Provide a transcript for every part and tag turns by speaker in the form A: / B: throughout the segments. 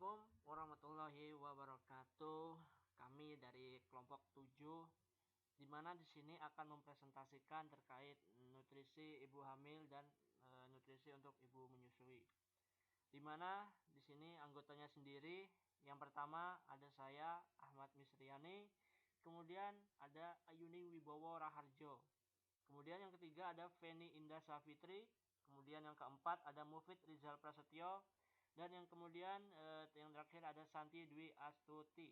A: Assalamualaikum warahmatullahi wabarakatuh. Kami dari kelompok 7, di mana di sini akan mempresentasikan terkait nutrisi ibu hamil dan nutrisi untuk ibu menyusui. Di mana di sini anggotanya sendiri, yang pertama ada saya Ahmad Misriani, kemudian ada Ayuni Wibowo Raharjo, kemudian yang ketiga ada Feni Indah Safitri, kemudian yang keempat ada Mufid Rizal Prasetyo, dan yang kemudian yang terakhir ada Santi Dwi Astuti.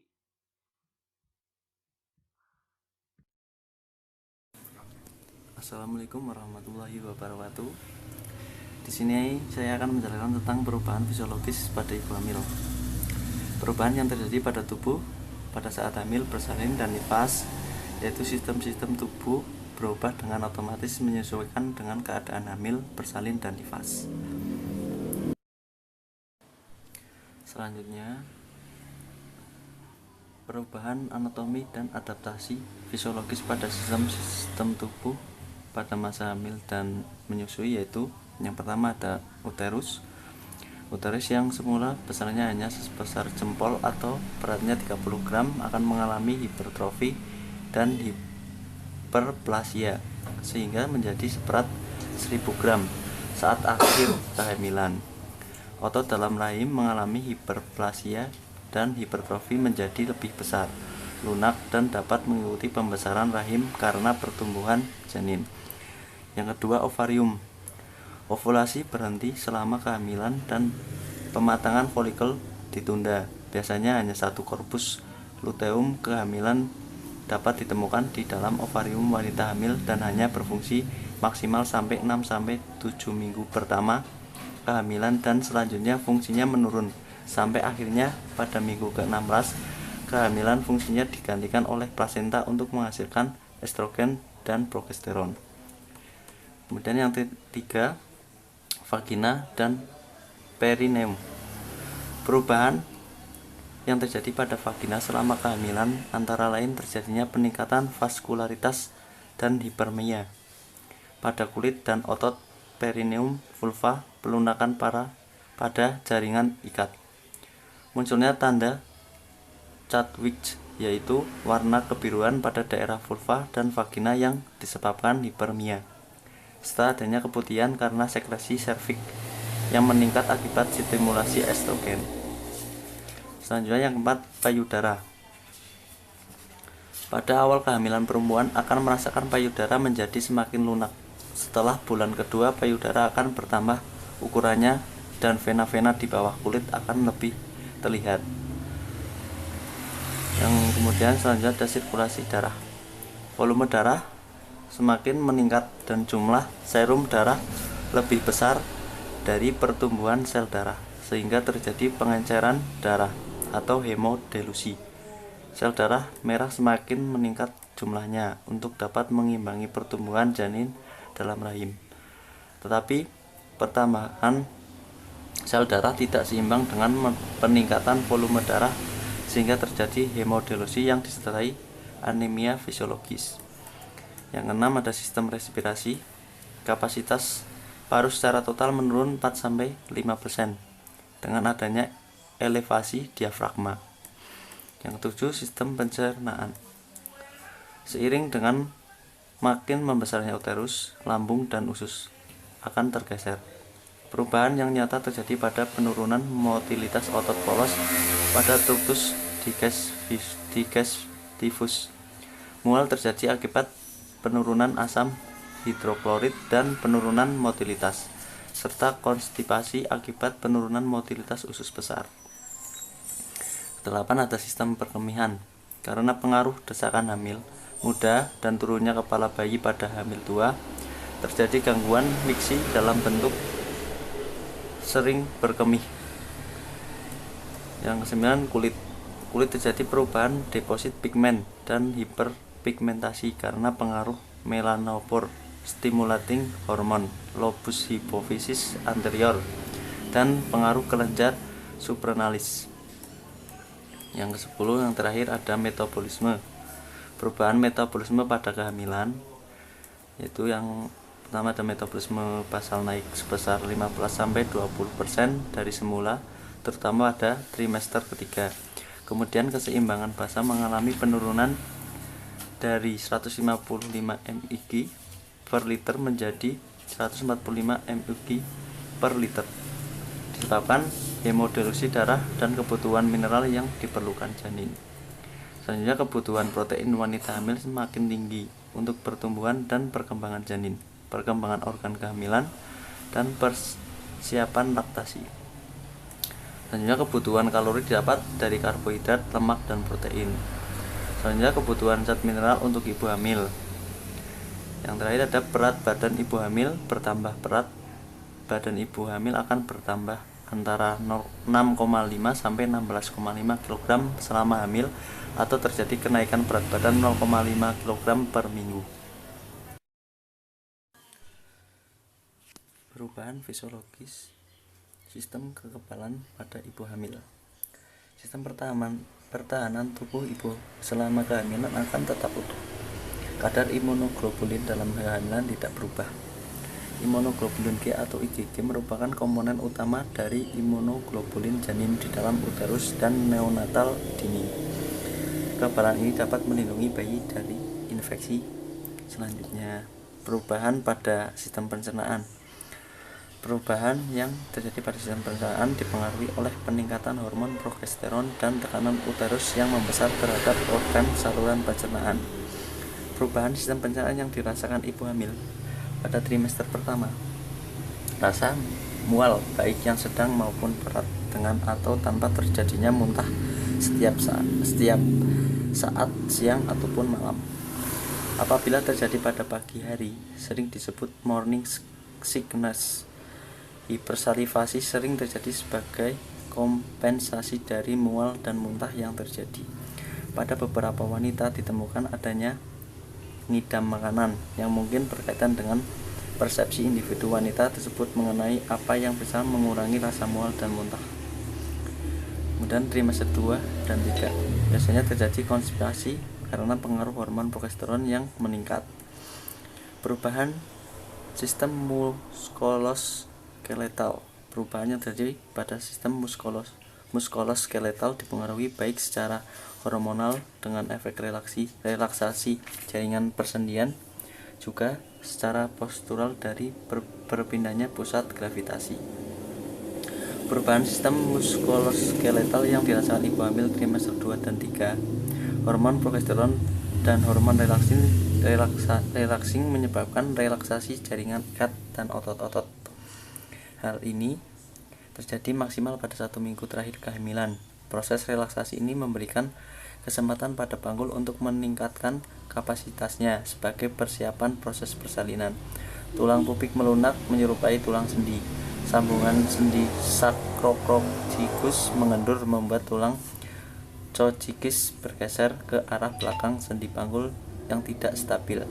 B: Assalamualaikum warahmatullahi wabarakatuh. Di sini saya akan menjelaskan tentang perubahan fisiologis pada ibu hamil. Perubahan yang terjadi pada tubuh pada saat hamil, bersalin, dan nifas, yaitu sistem-sistem tubuh berubah dengan otomatis menyesuaikan dengan keadaan hamil, bersalin, dan nifas. Selanjutnya, perubahan anatomi dan adaptasi fisiologis pada sistem tubuh pada masa hamil dan menyusui, yaitu yang pertama ada uterus. Uterus yang semula besarnya hanya sebesar jempol atau beratnya 30 gram akan mengalami hipertrofi dan hiperplasia sehingga menjadi seberat 1000 gram saat akhir kehamilan. Otot dalam rahim mengalami hiperplasia dan hipertrofi menjadi lebih besar, lunak, dan dapat mengikuti pembesaran rahim karena pertumbuhan janin. Yang kedua, ovarium. Ovulasi berhenti selama kehamilan dan pematangan folikel ditunda. Biasanya hanya satu korpus luteum kehamilan dapat ditemukan di dalam ovarium wanita hamil dan hanya berfungsi maksimal sampai 6-7 minggu pertama kehamilan, dan selanjutnya fungsinya menurun sampai akhirnya pada minggu ke-16 kehamilan fungsinya digantikan oleh plasenta untuk menghasilkan estrogen dan progesteron. Kemudian yang ketiga, vagina dan perineum. Perubahan yang terjadi pada vagina selama kehamilan antara lain terjadinya peningkatan vaskularitas dan hiperemia pada kulit dan otot perineum, vulva, pelunakan pada jaringan ikat. Munculnya tanda Chadwick, yaitu warna kebiruan pada daerah vulva dan vagina yang disebabkan hiperemia, serta adanya keputihan karena sekresi serviks yang meningkat akibat stimulasi estrogen. Selanjutnya yang keempat, payudara. Pada awal kehamilan perempuan akan merasakan payudara menjadi semakin lunak. Setelah bulan kedua, payudara akan bertambah ukurannya dan vena-vena di bawah kulit akan lebih terlihat. Yang kemudian selanjutnya ada sirkulasi darah. Volume darah semakin meningkat dan jumlah serum darah lebih besar dari pertumbuhan sel darah, sehingga terjadi pengenceran darah atau hemodilusi. Sel darah merah semakin meningkat jumlahnya untuk dapat mengimbangi pertumbuhan janin dalam rahim. Tetapi pertambahan sel darah tidak seimbang dengan peningkatan volume darah sehingga terjadi hemodilusi yang disertai anemia fisiologis. Yang keenam ada sistem respirasi. Kapasitas paru secara total menurun 4-5% dengan adanya elevasi diafragma. Yang ketujuh, sistem pencernaan. Seiring dengan makin membesarnya uterus, lambung dan usus akan tergeser. Perubahan yang nyata terjadi pada penurunan motilitas otot polos pada ductus digestivus. Mual terjadi akibat penurunan asam hidroklorid dan penurunan motilitas, serta konstipasi akibat penurunan motilitas usus besar. Kedelapan, ada sistem perkemihan. Karena pengaruh desakan hamil muda dan turunnya kepala bayi pada hamil tua, terjadi gangguan miksi dalam bentuk sering berkemih. Yang kesembilan, kulit. Kulit terjadi perubahan deposit pigmen dan hiperpigmentasi karena pengaruh melanopor stimulating hormone, lobus hipofisis anterior, dan pengaruh kelenjar supranalis. Yang ke-10, yang terakhir ada metabolisme. Perubahan metabolisme pada kehamilan, yaitu yang pertama ada metabolisme basal naik sebesar 15-20% dari semula, terutama pada trimester ketiga. Kemudian keseimbangan basa mengalami penurunan dari 155 mg per liter menjadi 145 mg per liter, disebabkan hemodialisis darah dan kebutuhan mineral yang diperlukan janin. Selanjutnya, kebutuhan protein wanita hamil semakin tinggi untuk pertumbuhan dan perkembangan janin, perkembangan organ kehamilan, dan persiapan laktasi. Selanjutnya, kebutuhan kalori didapat dari karbohidrat, lemak, dan protein. Selanjutnya, kebutuhan zat mineral untuk ibu hamil. Yang terakhir ada berat badan ibu hamil bertambah. Berat badan ibu hamil akan bertambah antara 6,5 sampai 16,5 kg selama hamil, atau terjadi kenaikan berat badan 0,5 kg per minggu. Perubahan fisiologis sistem kekebalan pada ibu hamil. Sistem pertahanan tubuh ibu selama kehamilan akan tetap utuh. Kadar imunoglobulin dalam kehamilan tidak berubah. Imunoglobulin G atau IgG merupakan komponen utama dari imunoglobulin janin di dalam uterus dan neonatal dini. Kekebalan ini dapat melindungi bayi dari infeksi. Selanjutnya, perubahan pada sistem pencernaan. Perubahan yang terjadi pada sistem pencernaan dipengaruhi oleh peningkatan hormon progesteron dan tekanan uterus yang membesar terhadap organ saluran pencernaan. Perubahan sistem pencernaan yang dirasakan ibu hamil pada trimester pertama. Rasa mual baik yang sedang maupun berat, dengan atau tanpa terjadinya muntah setiap saat siang ataupun malam. Apabila terjadi pada pagi hari, sering disebut morning sickness. Hipersalivasi sering terjadi sebagai kompensasi dari mual dan muntah yang terjadi. Pada beberapa wanita ditemukan adanya ngidam makanan yang mungkin berkaitan dengan persepsi individu wanita tersebut mengenai apa yang bisa mengurangi rasa mual dan muntah. Kemudian trimester 2 dan 3 biasanya terjadi konstipasi karena pengaruh hormon progesteron yang meningkat. Perubahan sistem muskuloskeletal. Perubahan yang terjadi pada sistem muskuloskeletal dipengaruhi baik secara hormonal dengan efek relaksasi jaringan persendian, juga secara postural dari berpindahnya pusat gravitasi. Perubahan sistem muskuloskeletal yang dirasakan ibu hamil trimester 2 dan 3. Hormon progesteron dan hormon relaxing menyebabkan relaksasi jaringan ikat dan otot-otot. Hal ini terjadi maksimal pada 1 minggu terakhir kehamilan. Proses relaksasi ini memberikan kesempatan pada panggul untuk meningkatkan kapasitasnya sebagai persiapan proses persalinan. Tulang pubik melunak menyerupai tulang sendi. Sambungan sendi sacrococcygus mengendur membuat tulang coccygus bergeser ke arah belakang sendi panggul yang tidak stabil.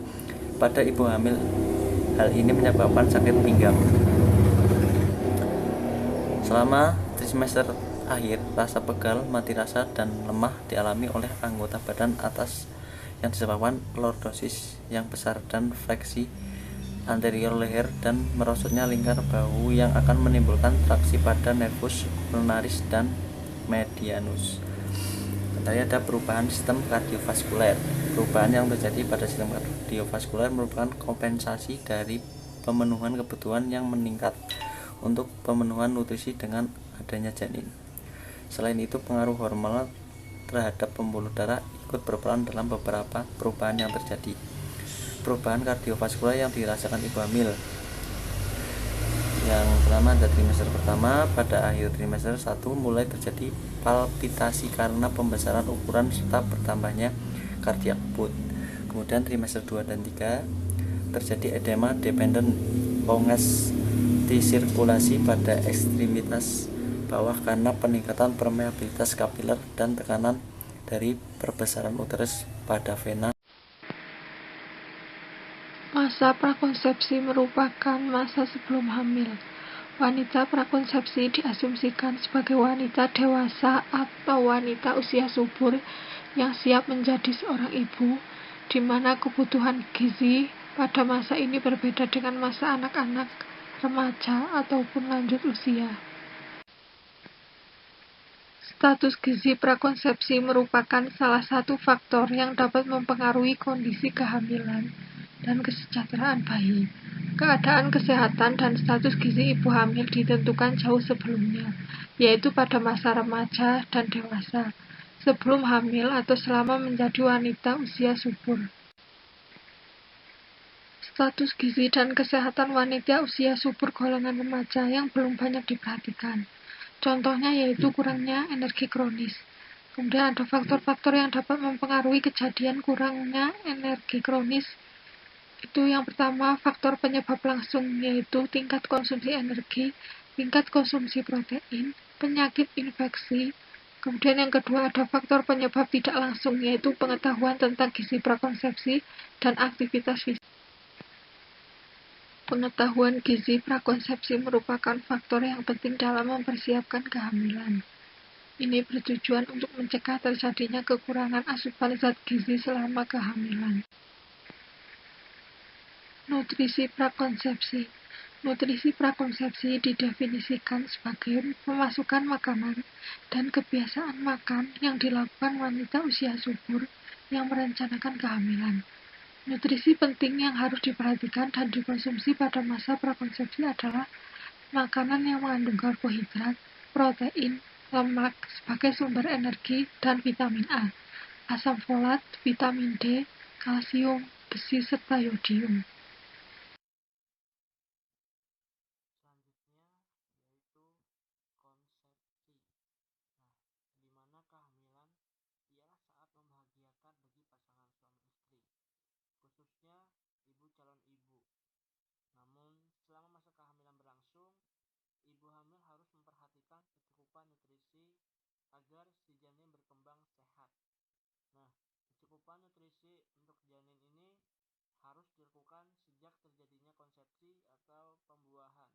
B: Pada ibu hamil, hal ini menyebabkan sakit pinggang. Selama trimester akhir, rasa pegal, mati rasa, dan lemah dialami oleh anggota badan atas yang disebabkan lordosis yang besar dan fleksi anterior leher dan merosotnya lingkar bahu yang akan menimbulkan traksi pada nervus ulnaris dan medianus. Tadi ada perubahan sistem kardiovaskuler. Perubahan yang terjadi pada sistem kardiovaskuler merupakan kompensasi dari pemenuhan kebutuhan yang meningkat untuk pemenuhan nutrisi dengan adanya janin. Selain itu, pengaruh hormonal terhadap pembuluh darah ikut berperan dalam beberapa perubahan yang terjadi. Perubahan kardiovaskuler yang dirasakan ibu hamil. Yang pertama ada trimester pertama. Pada akhir trimester 1 mulai terjadi palpitasi karena pembesaran ukuran serta bertambahnya cardiac output. Kemudian trimester 2 dan 3 terjadi edema dependent kongestisirkulasi pada ekstremitas bawah karena peningkatan permeabilitas kapiler dan tekanan dari perbesaran uterus pada vena.
C: Masa prakonsepsi merupakan masa sebelum hamil. Wanita prakonsepsi diasumsikan sebagai wanita dewasa atau wanita usia subur yang siap menjadi seorang ibu, di mana kebutuhan gizi pada masa ini berbeda dengan masa anak-anak, remaja, ataupun lanjut usia. Status gizi prakonsepsi merupakan salah satu faktor yang dapat mempengaruhi kondisi kehamilan dan kesejahteraan bayi. Keadaan kesehatan dan status gizi ibu hamil ditentukan jauh sebelumnya, yaitu pada masa remaja dan dewasa, sebelum hamil atau selama menjadi wanita usia subur. Status gizi dan kesehatan wanita usia subur golongan remaja yang belum banyak diperhatikan. Contohnya yaitu kurangnya energi kronis. Kemudian ada faktor-faktor yang dapat mempengaruhi kejadian kurangnya energi kronis. Itu yang pertama, faktor penyebab langsung yaitu tingkat konsumsi energi, tingkat konsumsi protein, penyakit infeksi. Kemudian yang kedua ada faktor penyebab tidak langsung yaitu pengetahuan tentang gizi prakonsepsi dan aktivitas fisik. Pengetahuan gizi prakonsepsi merupakan faktor yang penting dalam mempersiapkan kehamilan. Ini bertujuan untuk mencegah terjadinya kekurangan asupan zat gizi selama kehamilan. Nutrisi prakonsepsi. Nutrisi prakonsepsi didefinisikan sebagai pemasukan makanan dan kebiasaan makan yang dilakukan wanita usia subur yang merencanakan kehamilan. Nutrisi penting yang harus diperhatikan dan dikonsumsi pada masa prakonsepsi adalah makanan yang mengandung karbohidrat, protein, lemak sebagai sumber energi, dan vitamin A, asam folat, vitamin D, kalsium, besi, serta yodium.
A: Selanjutnya yaitu konsepsi. Nah, di mana kehamilan ialah saat membahagiakan bagi pasangan suami istri, khususnya ibu calon ibu. Namun, selama masa kehamilan berlangsung, ibu hamil harus memperhatikan kecukupan nutrisi agar si janin berkembang sehat. Nah, kecukupan nutrisi untuk janin ini harus dilakukan sejak terjadinya konsepsi atau pembuahan,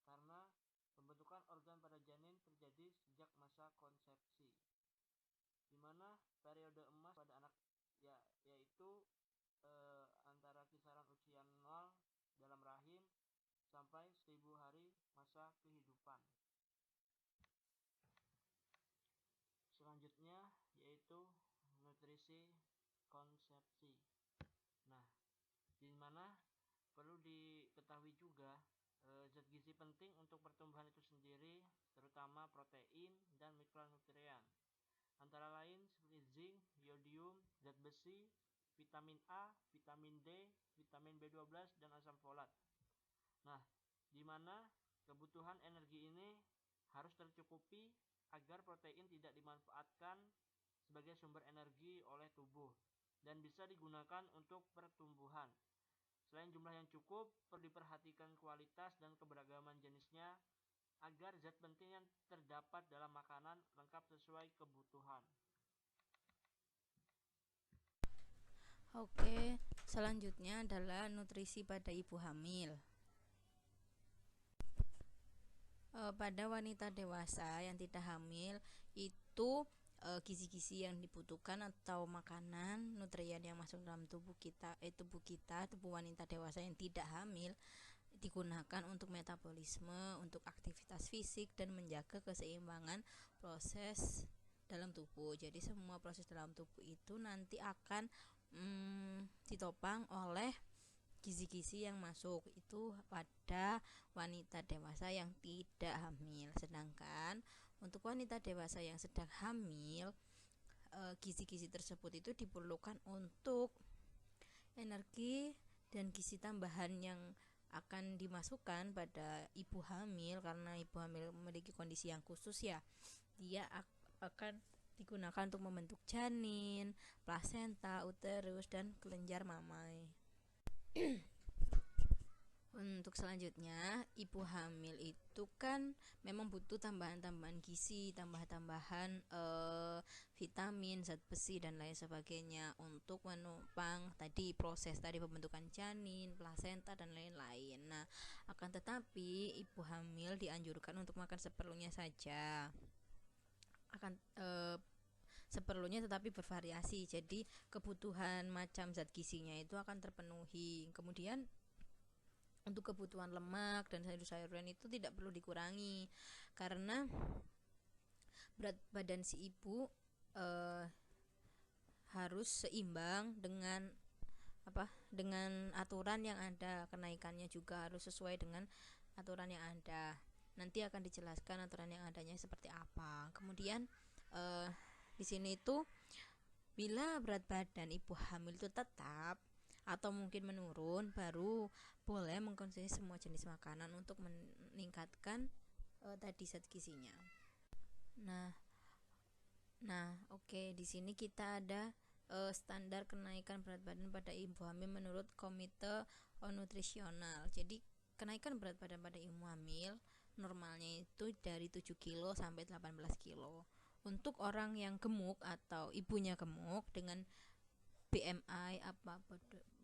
A: karena pembentukan organ pada janin terjadi sejak masa konsepsi, di mana periode emas pada anak yaitu antara kisaran usia 0 dalam rahim sampai 1000 hari masa kehidupan. Selanjutnya yaitu nutrisi konsepsi. Nah, di mana perlu diketahui juga zat gizi penting untuk pertumbuhan itu sendiri, terutama protein dan mikronutrien, antara lain seperti zinc, yodium, zat besi, vitamin A, vitamin D, vitamin B12, dan asam folat. Nah, di mana kebutuhan energi ini harus tercukupi agar protein tidak dimanfaatkan sebagai sumber energi oleh tubuh dan bisa digunakan untuk pertumbuhan. Selain jumlah yang cukup, perlu diperhatikan kualitas dan keberagaman jenisnya agar zat penting yang terdapat dalam makanan lengkap sesuai kebutuhan.
D: Oke, selanjutnya adalah nutrisi pada ibu hamil. Pada wanita dewasa yang tidak hamil itu gizi-gizi yang dibutuhkan atau makanan nutrien yang masuk dalam tubuh tubuh wanita dewasa yang tidak hamil digunakan untuk metabolisme, untuk aktivitas fisik dan menjaga keseimbangan proses dalam tubuh. Jadi semua proses dalam tubuh itu nanti akan ditopang oleh gizi-gizi yang masuk itu pada wanita dewasa yang tidak hamil. Sedangkan untuk wanita dewasa yang sedang hamil, gizi-gizi tersebut itu diperlukan untuk energi dan gizi tambahan yang akan dimasukkan pada ibu hamil, karena ibu hamil memiliki kondisi yang khusus ya. Dia akan digunakan untuk membentuk janin, plasenta, uterus, dan kelenjar mamai. Untuk selanjutnya, ibu hamil itu kan memang butuh tambahan-tambahan gizi, tambahan vitamin, zat besi dan lain sebagainya untuk menopang tadi proses tadi pembentukan janin, plasenta dan lain-lain. Nah, akan tetapi ibu hamil dianjurkan untuk makan seperlunya saja. Seperlunya tetapi bervariasi, jadi kebutuhan macam zat gizinya itu akan terpenuhi. Kemudian untuk kebutuhan lemak dan sayur-sayuran itu tidak perlu dikurangi, karena berat badan si ibu harus seimbang dengan aturan yang ada. Kenaikannya juga harus sesuai dengan aturan yang ada. Nanti akan dijelaskan aturan yang adanya seperti apa. Kemudian di sini itu bila berat badan ibu hamil itu tetap atau mungkin menurun, baru boleh mengkonsumsi semua jenis makanan untuk meningkatkan tadi zat gizinya. Oke, di sini kita ada standar kenaikan berat badan pada ibu hamil menurut Komite Nutrisional. Jadi kenaikan berat badan pada ibu hamil normalnya itu dari 7 kilo sampai 18 kilo. Untuk orang yang gemuk atau ibunya gemuk dengan BMI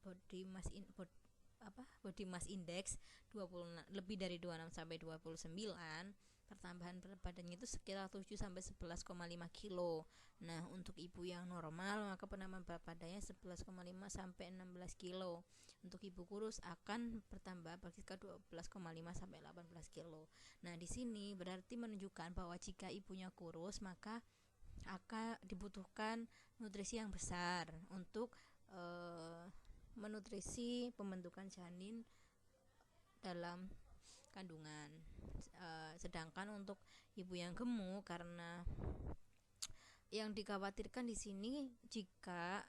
D: body mass index 20 lebih dari 26 sampai 29, pertambahan berat badannya itu sekitar 7 sampai 11,5 kilo. Nah, untuk ibu yang normal maka penambahan berat badannya 11,5 sampai 16 kilo. Untuk ibu kurus akan bertambah sekitar 12,5 sampai 18 kilo. Nah, di sini berarti menunjukkan bahwa jika ibunya kurus maka akan dibutuhkan nutrisi yang besar untuk menutrisi pembentukan janin dalam kandungan. Sedangkan untuk ibu yang gemuk, karena yang dikhawatirkan di sini jika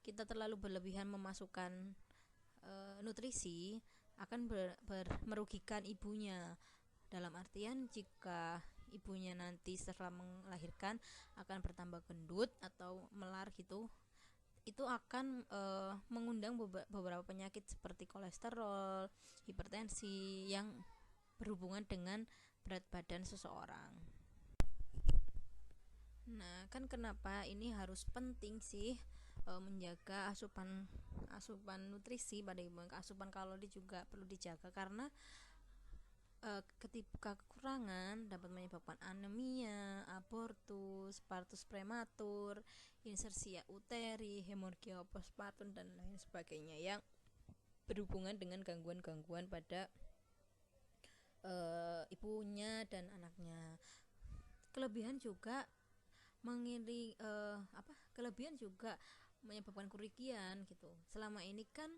D: kita terlalu berlebihan memasukkan nutrisi akan merugikan ibunya. Dalam artian jika ibunya nanti setelah melahirkan akan bertambah gendut atau melar gitu, itu akan mengundang beberapa penyakit seperti kolesterol, hipertensi yang berhubungan dengan berat badan seseorang. Nah, kan kenapa ini harus penting sih menjaga asupan nutrisi pada ibu. Asupan kalori juga perlu dijaga karena ketika kekurangan dapat menyebabkan anemia, abortus, partus prematur, insersia uteri, hemorgia postpartum dan lain sebagainya yang berhubungan dengan gangguan-gangguan pada ibunya dan anaknya. Kelebihan juga menyebabkan kerugian gitu. Selama ini kan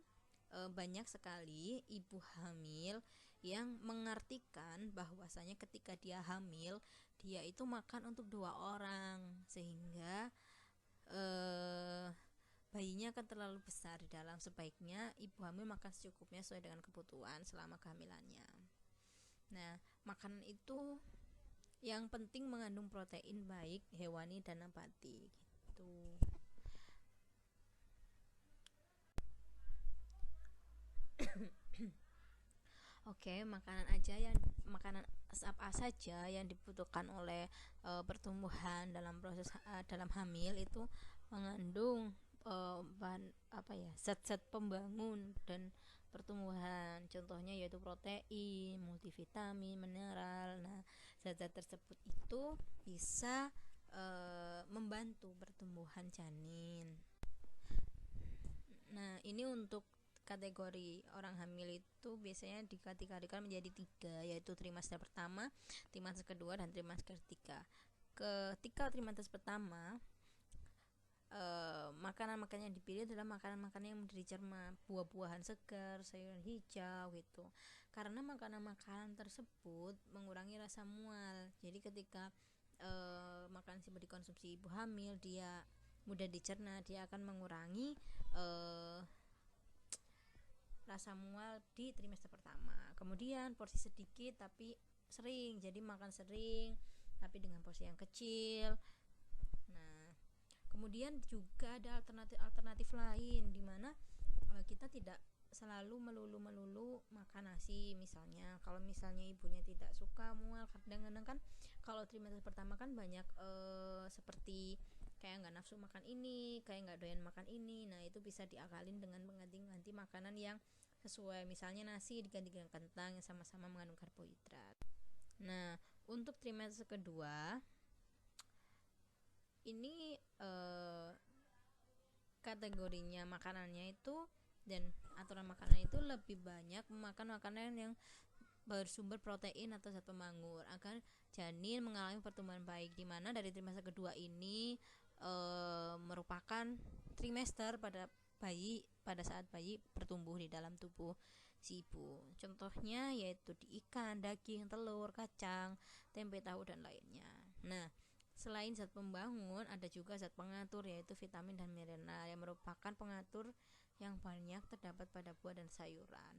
D: banyak sekali ibu hamil yang mengartikan bahwasanya ketika dia hamil dia itu makan untuk 2 orang, sehingga bayinya akan terlalu besar di dalam. Sebaiknya ibu hamil makan secukupnya sesuai dengan kebutuhan selama kehamilannya. Nah, makanan itu yang penting mengandung protein baik hewani dan nabati gitu. Oke, makanan apa saja yang dibutuhkan oleh pertumbuhan dalam proses dalam hamil itu mengandung zat-zat pembangun dan pertumbuhan. Contohnya yaitu protein, multivitamin, mineral. Nah, zat-zat tersebut itu bisa membantu pertumbuhan janin. Nah, ini untuk kategori orang hamil itu biasanya dikategorikan menjadi 3, yaitu trimester pertama, trimester kedua, dan trimester ketiga. Ketika trimester pertama, makanan-makanan yang dipilih adalah makanan-makanan yang mudah dicerna, buah-buahan segar, sayuran hijau gitu. Karena makanan-makanan tersebut mengurangi rasa mual. Jadi ketika makanan tersebut dikonsumsi ibu hamil, dia mudah dicerna, dia akan mengurangi rasa mual di trimester pertama. Kemudian porsi sedikit tapi sering, jadi makan sering tapi dengan porsi yang kecil. Nah, kemudian juga ada alternatif lain di mana kita tidak selalu melulu makan nasi. Misalnya kalau misalnya ibunya tidak suka mual, kadang-kadang kan kalau trimester pertama kan banyak seperti kayak nggak nafsu makan ini, kayak nggak doyan makan ini. Nah, itu bisa diakalin dengan mengganti makanan yang sesuai. Misalnya nasi diganti dengan kentang yang sama-sama mengandung karbohidrat. Nah, untuk trimester kedua ini kategorinya makanannya itu dan aturan makanan itu lebih banyak memakan makanan yang bersumber protein atau zat pembangun agar janin mengalami pertumbuhan baik, di mana dari trimester kedua ini merupakan trimester pada saat bayi bertumbuh di dalam tubuh si ibu. Contohnya yaitu di ikan, daging, telur, kacang, tempe, tahu, dan lainnya. Nah, selain zat pembangun, ada juga zat pengatur yaitu vitamin dan mineral yang merupakan pengatur yang banyak terdapat pada buah dan sayuran.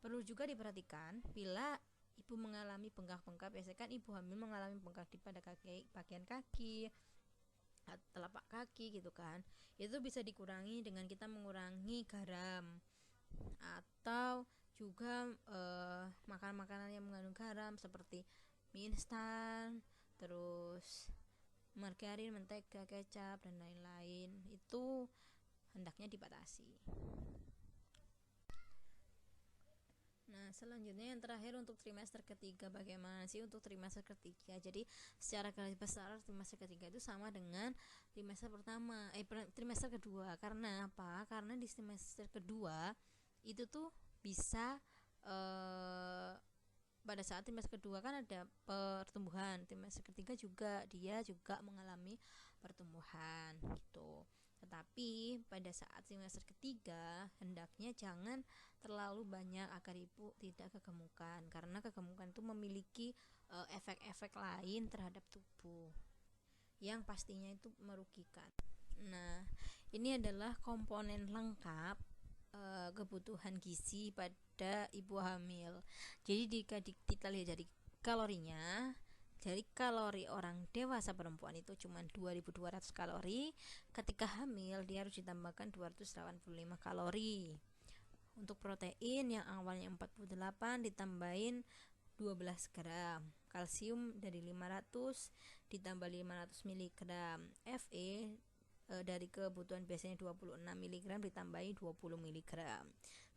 D: Perlu juga diperhatikan bila ibu mengalami bengkak-bengkak, biasanya kan ibu hamil mengalami bengkak pada bagian kaki, telapak kaki gitu kan. Itu bisa dikurangi dengan kita mengurangi garam atau juga makanan-makanan yang mengandung garam seperti mie instan, terus margarin, mentega, kecap, dan lain-lain. Itu hendaknya dibatasi. Nah, selanjutnya yang terakhir untuk trimester ketiga, bagaimana sih untuk trimester ketiga? Jadi secara garis besar trimester ketiga itu sama dengan trimester pertama, trimester kedua. Karena apa? Karena di trimester kedua itu tuh bisa pada saat trimester kedua kan ada pertumbuhan, trimester ketiga juga dia juga mengalami pertumbuhan gitu. Tetapi pada saat trimester ketiga hendaknya jangan terlalu banyak agar ibu tidak kegemukan, karena kegemukan itu memiliki efek-efek lain terhadap tubuh yang pastinya itu merugikan. Nah, ini adalah komponen lengkap kebutuhan gizi pada ibu hamil. Jadi kita lihat dari kalorinya, dari kalori orang dewasa perempuan itu cuma 2200 kalori, ketika hamil dia harus ditambahkan 285 kalori. Untuk protein yang awalnya 48 ditambahin 12 gram, kalsium dari 500 ditambah 500 mg, Fe dari kebutuhan biasanya 26 mg ditambahi 20 mg,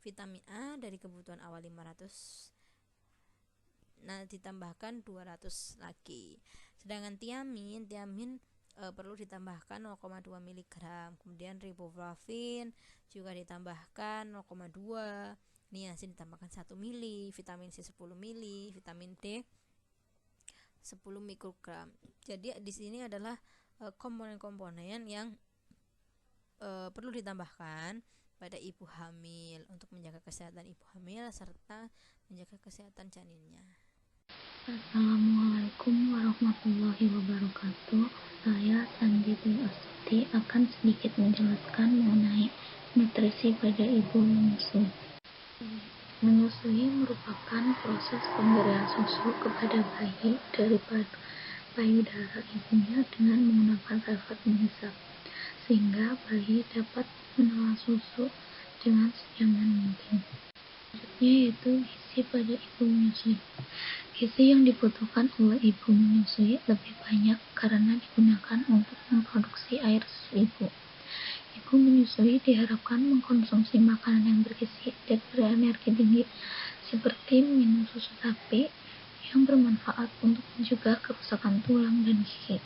D: vitamin A dari kebutuhan awal 500 ditambahkan 200 lagi. Sedangkan tiamin perlu ditambahkan 0,2 mg. Kemudian riboflavin juga ditambahkan 0,2, niacin ditambahkan 1 mili, vitamin C 10 mili, vitamin D 10 mikrogram. Jadi di sini adalah komponen-komponen yang perlu ditambahkan pada ibu hamil untuk menjaga kesehatan ibu hamil serta menjaga kesehatan janinnya.
E: Assalamualaikum warahmatullahi wabarakatuh. Saya Sandi Dwi Astuti akan sedikit menjelaskan mengenai nutrisi pada ibu menyusui. Menyusui merupakan proses pemberian susu kepada bayi dari payudara ibunya dengan menggunakan alat menghisap, sehingga bayi dapat menelan susu dengan senyaman mungkin. Selanjutnya yaitu gizi pada ibu menyusui. Gizi yang dibutuhkan oleh ibu menyusui lebih banyak karena digunakan untuk memproduksi air susu ibu. Ibu menyusui diharapkan mengkonsumsi makanan yang bergizi dan berenergi tinggi seperti minum susu sapi yang bermanfaat untuk mencegah kerusakan tulang dan gigi.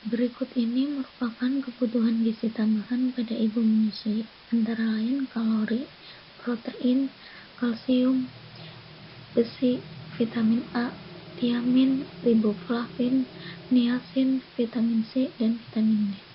E: Berikut ini merupakan kebutuhan gizi tambahan pada ibu menyusui, antara lain kalori, protein, kalsium, besi, vitamin A, tiamin, riboflavin, niacin, vitamin C, dan vitamin D.